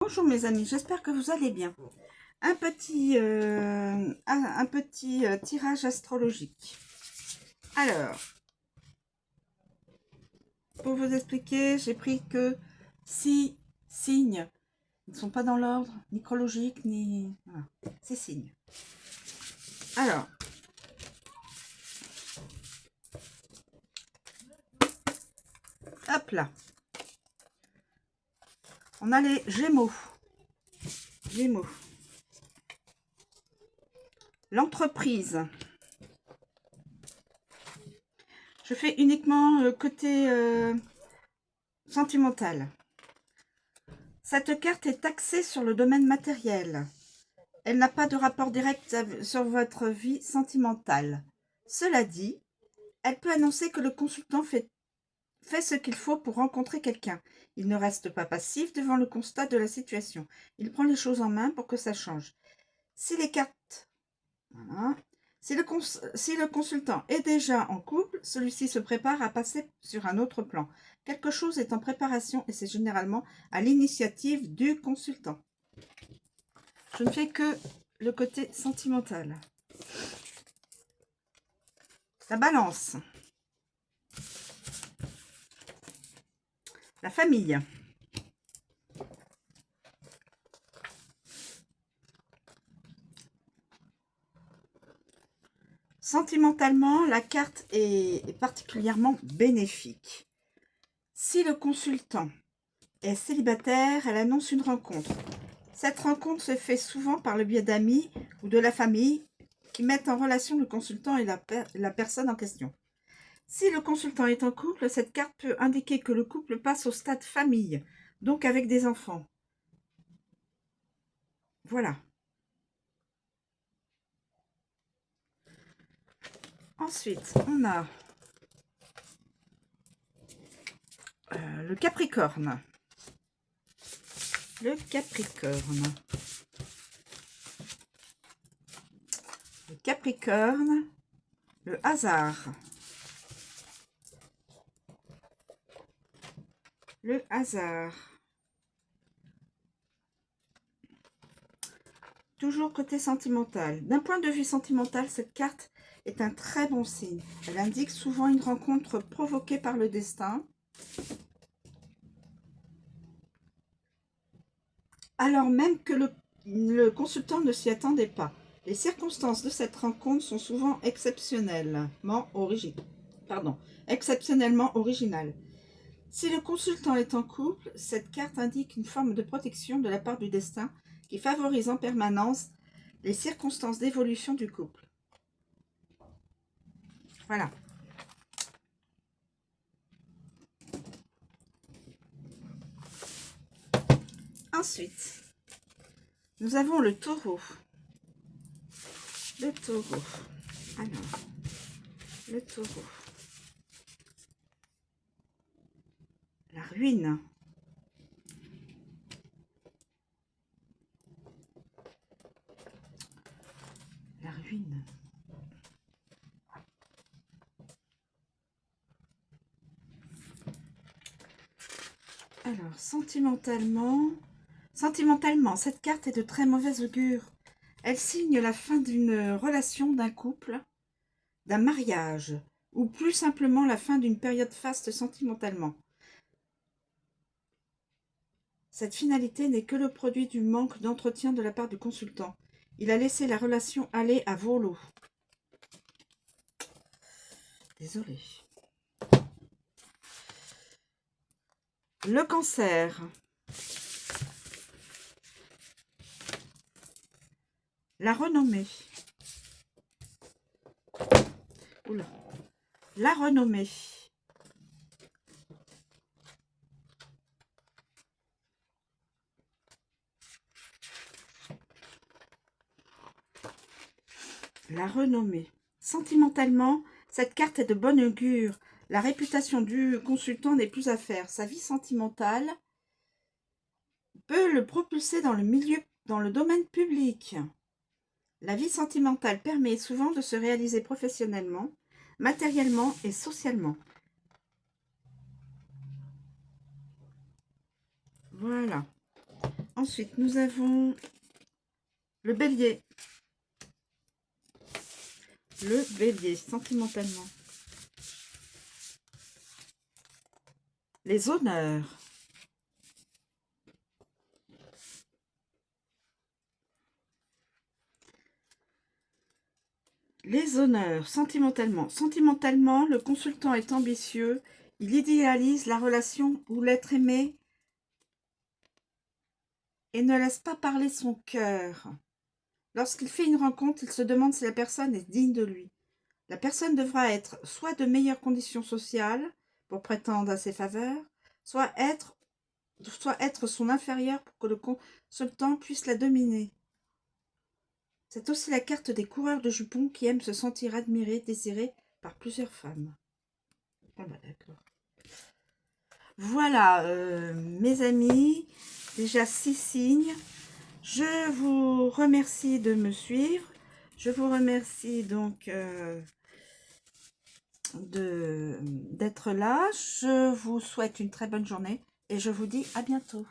Bonjour mes amis, j'espère que vous allez bien. Un petit tirage astrologique. Alors, pour vous expliquer, j'ai pris que 6 signes. Ils ne sont pas dans l'ordre, ni chronologique, ni... Voilà, 6 signes. Alors, hop là. On a les Gémeaux. Gémeaux. L'entreprise. Je fais uniquement côté sentimental. Cette carte est axée sur le domaine matériel. Elle n'a pas de rapport direct sur votre vie sentimentale. Cela dit, elle peut annoncer que le consultant fait ce qu'il faut pour rencontrer quelqu'un. Il ne reste pas passif devant le constat de la situation. Il prend les choses en main pour que ça change. Si les cartes... Voilà. Si le consultant est déjà en couple, celui-ci se prépare à passer sur un autre plan. Quelque chose est en préparation et c'est généralement à l'initiative du consultant. Je ne fais que le côté sentimental. La balance. La famille. Sentimentalement, la carte est particulièrement bénéfique. Si le consultant est célibataire, elle annonce une rencontre. Cette rencontre se fait souvent par le biais d'amis ou de la famille qui mettent en relation le consultant et la personne en question. Si le consultant est en couple, cette carte peut indiquer que le couple passe au stade famille, donc avec des enfants. Voilà. Ensuite, on a le Capricorne. Le Capricorne. Le Capricorne. Le hasard. Le hasard. Toujours côté sentimental. D'un point de vue sentimental, cette carte est un très bon signe. Elle indique souvent une rencontre provoquée par le destin. Alors même que le consultant ne s'y attendait pas. Les circonstances de cette rencontre sont souvent exceptionnellement originales. Si le consultant est en couple, cette carte indique une forme de protection de la part du destin qui favorise en permanence les circonstances d'évolution du couple. Voilà. Ensuite, nous avons le taureau. Le taureau. Alors, le taureau. La ruine. La ruine. Alors, sentimentalement, cette carte est de très mauvaise augure. Elle signe la fin d'une relation, d'un couple, d'un mariage, ou plus simplement la fin d'une période faste sentimentalement. Cette finalité n'est que le produit du manque d'entretien de la part du consultant. Il a laissé la relation aller à volo. Désolée. Le cancer. La renommée. Oula. La renommée. La renommée. Sentimentalement, cette carte est de bonne augure. La réputation du consultant n'est plus à faire. Sa vie sentimentale peut le propulser dans le domaine public. La vie sentimentale permet souvent de se réaliser professionnellement, matériellement et socialement. Voilà. Ensuite, nous avons le bélier. Le bélier, sentimentalement. Les honneurs. Les honneurs, sentimentalement. Sentimentalement, le consultant est ambitieux. Il idéalise la relation ou l'être aimé et ne laisse pas parler son cœur. Lorsqu'il fait une rencontre, il se demande si la personne est digne de lui. La personne devra être soit de meilleures conditions sociales pour prétendre à ses faveurs, soit être son inférieur pour que le consultant puisse la dominer. C'est aussi la carte des coureurs de jupons qui aiment se sentir admirés, désirés par plusieurs femmes. Ah bah d'accord. Voilà, mes amis, déjà 6 signes. Je vous remercie de me suivre. Je vous remercie donc d'être là. Je vous souhaite une très bonne journée et je vous dis à bientôt.